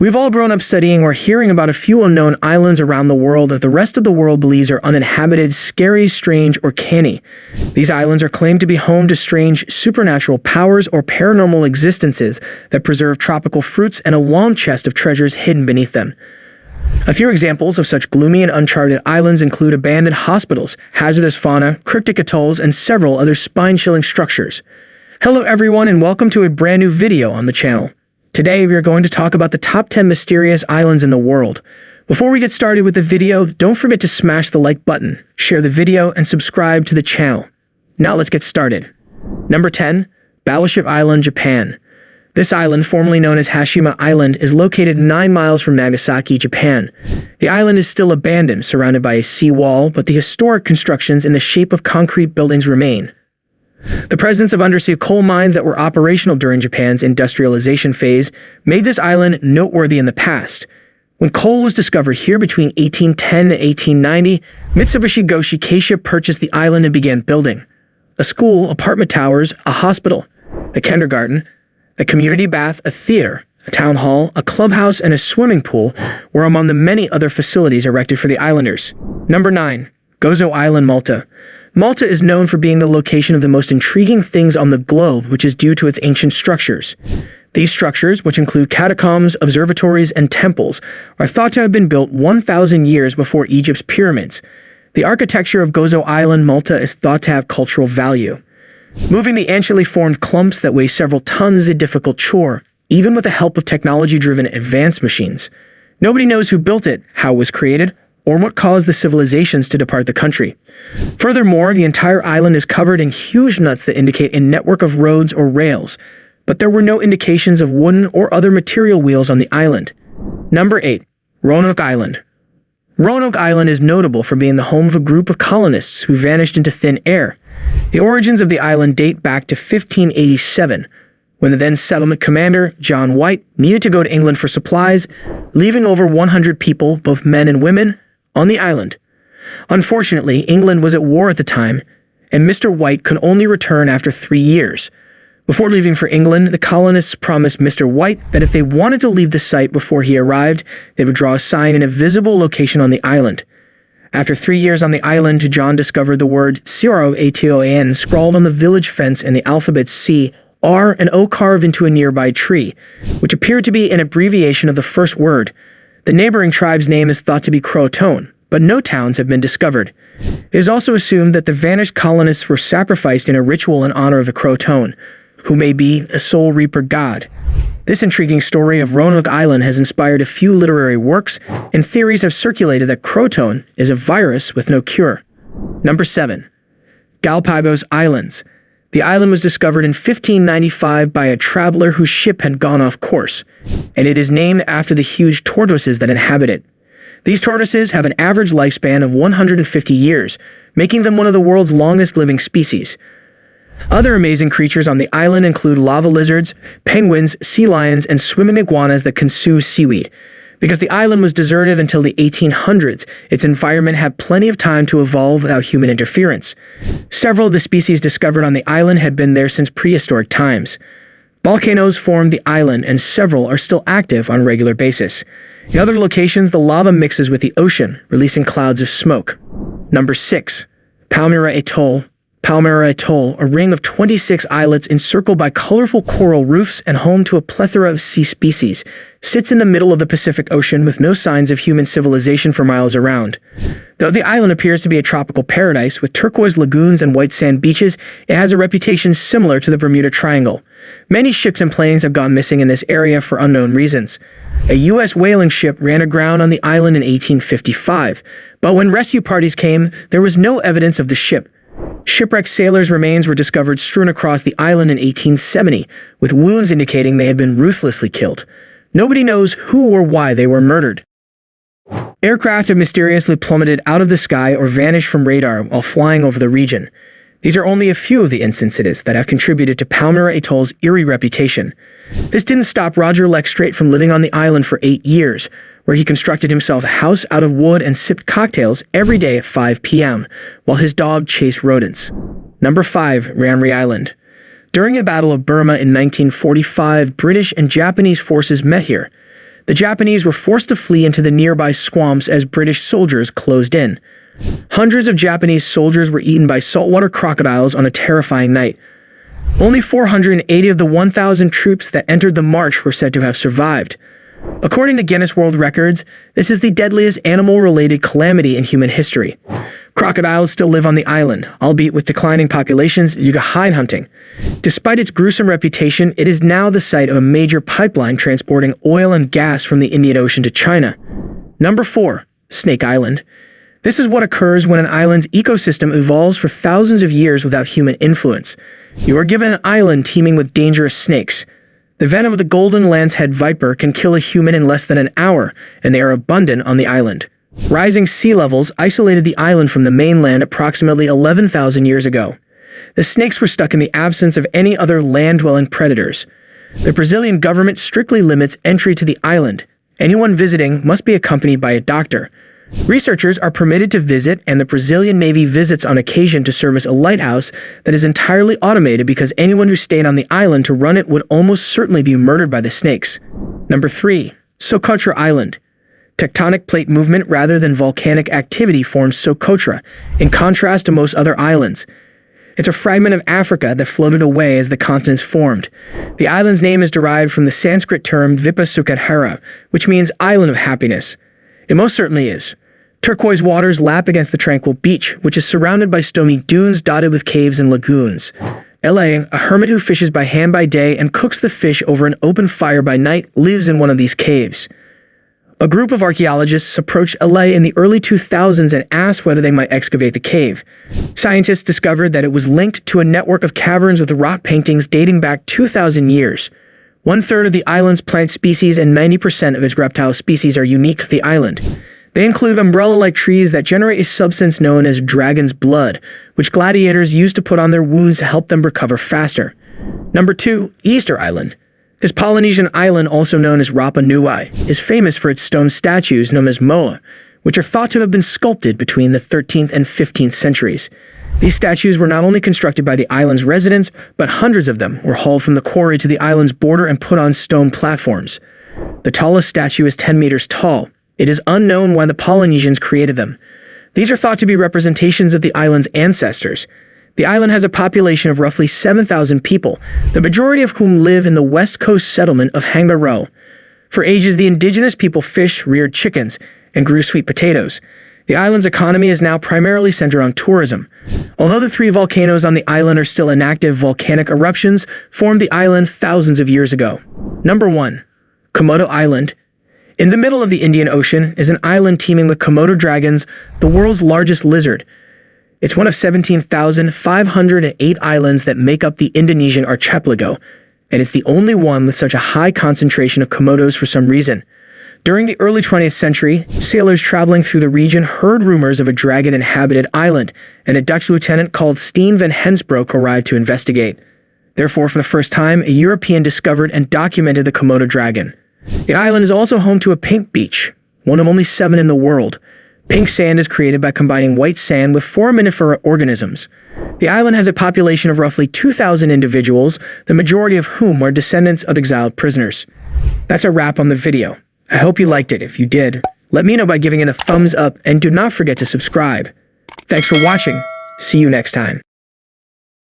We've all grown up studying or hearing about a few unknown islands around the world that the rest of the world believes are uninhabited, scary, strange, or canny. These islands are claimed to be home to strange supernatural powers or paranormal existences that preserve tropical fruits and a long chest of treasures hidden beneath them. A few examples of such gloomy and uncharted islands include abandoned hospitals, hazardous fauna, cryptic atolls, and several other spine-chilling structures. Hello everyone and welcome to a brand new video on the channel. Today we are going to talk about the top 10 mysterious islands in the world. Before we get started with the video, don't forget to smash the like button, share the video, and subscribe to the channel. Now let's get started. Number 10. Battleship Island, Japan. This island, formerly known as Hashima Island, is located 9 miles from Nagasaki, Japan. The island is still abandoned, surrounded by a seawall, but the historic constructions in the shape of concrete buildings remain. The presence of undersea coal mines that were operational during Japan's industrialization phase made this island noteworthy in the past. When coal was discovered here between 1810 and 1890, Mitsubishi Goshi K-ship purchased the island and began building. A school, apartment towers, a hospital, a kindergarten, a community bath, a theater, a town hall, a clubhouse, and a swimming pool were among the many other facilities erected for the islanders. Number 9. Gozo Island, Malta. Malta is known for being the location of the most intriguing things on the globe, which is due to its ancient structures. These structures, which include catacombs, observatories, and temples, are thought to have been built 1,000 years before Egypt's pyramids. The architecture of Gozo Island, Malta is thought to have cultural value. Moving the anciently formed clumps that weigh several tons is a difficult chore, even with the help of technology-driven advanced machines. Nobody knows who built it, how it was created, or what caused the civilizations to depart the country. Furthermore, the entire island is covered in huge nuts that indicate a network of roads or rails, but there were no indications of wooden or other material wheels on the island. Number 8. Roanoke Island. Roanoke Island is notable for being the home of a group of colonists who vanished into thin air. The origins of the island date back to 1587, when the then settlement commander, John White, needed to go to England for supplies, leaving over 100 people, both men and women, on the island. Unfortunately, England was at war at the time, and Mr. White could only return after 3 years. Before leaving for England, the colonists promised Mr. White that if they wanted to leave the site before he arrived, they would draw a sign in a visible location on the island. After 3 years on the island, John discovered the word Coroaton scrawled on the village fence and the alphabets C, R, and O carved into a nearby tree, which appeared to be an abbreviation of the first word. The neighboring tribe's name is thought to be Croatoan, but no towns have been discovered. It is also assumed that the vanished colonists were sacrificed in a ritual in honor of the Croatoan, who may be a soul reaper god. This intriguing story of Roanoke Island has inspired a few literary works, and theories have circulated that Croatoan is a virus with no cure. Number 7. Galápagos Islands. The island was discovered in 1595 by a traveler whose ship had gone off course, and it is named after the huge tortoises that inhabit it. These tortoises have an average lifespan of 150 years, making them one of the world's longest living species. Other amazing creatures on the island include lava lizards, penguins, sea lions, and swimming iguanas that consume seaweed. Because the island was deserted until the 1800s, its environment had plenty of time to evolve without human interference. Several of the species discovered on the island had been there since prehistoric times. Volcanoes formed the island, and several are still active on a regular basis. In other locations, the lava mixes with the ocean, releasing clouds of smoke. Number 6. Palmyra Atoll. Palmyra Atoll, a ring of 26 islets encircled by colorful coral reefs and home to a plethora of sea species, sits in the middle of the Pacific Ocean with no signs of human civilization for miles around. Though the island appears to be a tropical paradise with turquoise lagoons and white sand beaches, it has a reputation similar to the Bermuda Triangle. Many ships and planes have gone missing in this area for unknown reasons. A U.S. whaling ship ran aground on the island in 1855, but when rescue parties came, there was no evidence of the ship. Shipwrecked sailors' remains were discovered strewn across the island in 1870, with wounds indicating they had been ruthlessly killed. Nobody knows who or why they were murdered. Aircraft have mysteriously plummeted out of the sky or vanished from radar while flying over the region. These are only a few of the instances that have contributed to Palmyra Atoll's eerie reputation. This didn't stop Roger Leckstrait from living on the island for 8 years, where he constructed himself a house out of wood and sipped cocktails every day at 5 p.m., while his dog chased rodents. Number 5. Mary Island. During the Battle of Burma in 1945, British and Japanese forces met here. The Japanese were forced to flee into the nearby swamps as British soldiers closed in. Hundreds of Japanese soldiers were eaten by saltwater crocodiles on a terrifying night. Only 480 of the 1,000 troops that entered the march were said to have survived. According to Guinness World Records, this is the deadliest animal-related calamity in human history. Crocodiles still live on the island, albeit with declining populations due to hide hunting. Despite its gruesome reputation, it is now the site of a major pipeline transporting oil and gas from the Indian Ocean to China. Number 4. Snake Island. This is what occurs when an island's ecosystem evolves for thousands of years without human influence. You are given an island teeming with dangerous snakes. The venom of the golden lancehead viper can kill a human in less than an hour, and they are abundant on the island. Rising sea levels isolated the island from the mainland approximately 11,000 years ago. The snakes were stuck in the absence of any other land-dwelling predators. The Brazilian government strictly limits entry to the island. Anyone visiting must be accompanied by a doctor. Researchers are permitted to visit, and the Brazilian Navy visits on occasion to service a lighthouse that is entirely automated because anyone who stayed on the island to run it would almost certainly be murdered by the snakes. Number 3. Socotra Island. Tectonic plate movement rather than volcanic activity forms Socotra, in contrast to most other islands. It's a fragment of Africa that floated away as the continents formed. The island's name is derived from the Sanskrit term Vipasukadhara, which means island of happiness. It most certainly is. Turquoise waters lap against the tranquil beach, which is surrounded by stony dunes dotted with caves and lagoons. La, a hermit who fishes by hand by day and cooks the fish over an open fire by night, lives in one of these caves. A group of archaeologists approached La in the early 2000s and asked whether they might excavate the cave. Scientists discovered that it was linked to a network of caverns with rock paintings dating back 2,000 years. 1/3 of the island's plant species and 90% of its reptile species are unique to the island. They include umbrella-like trees that generate a substance known as dragon's blood, which gladiators use to put on their wounds to help them recover faster. Number 2. Easter Island. This Polynesian island, also known as Rapa Nui, is famous for its stone statues known as moa, which are thought to have been sculpted between the 13th and 15th centuries. These statues were not only constructed by the island's residents, but hundreds of them were hauled from the quarry to the island's border and put on stone platforms. The tallest statue is 10 meters tall. It is unknown why the Polynesians created them. These are thought to be representations of the island's ancestors. The island has a population of roughly 7,000 people, the majority of whom live in the west coast settlement of Hangaro. For ages, the indigenous people fished, reared chickens, and grew sweet potatoes. The island's economy is now primarily centered on tourism. Although the 3 volcanoes on the island are still inactive, volcanic eruptions formed the island thousands of years ago. Number 1. Komodo Island. In the middle of the Indian Ocean is an island teeming with Komodo dragons, the world's largest lizard. It's one of 17,508 islands that make up the Indonesian archipelago, and it's the only one with such a high concentration of Komodos for some reason. During the early 20th century, sailors traveling through the region heard rumors of a dragon-inhabited island, and a Dutch lieutenant called Steen van Hensbroek arrived to investigate. Therefore, for the first time, a European discovered and documented the Komodo dragon. The island is also home to a pink beach, one of only 7 in the world. Pink sand is created by combining white sand with foraminifera organisms. The island has a population of roughly 2,000 individuals, the majority of whom are descendants of exiled prisoners. That's a wrap on the video. I hope you liked it. If you did, let me know by giving it a thumbs up, and do not forget to subscribe. Thanks for watching. See you next time.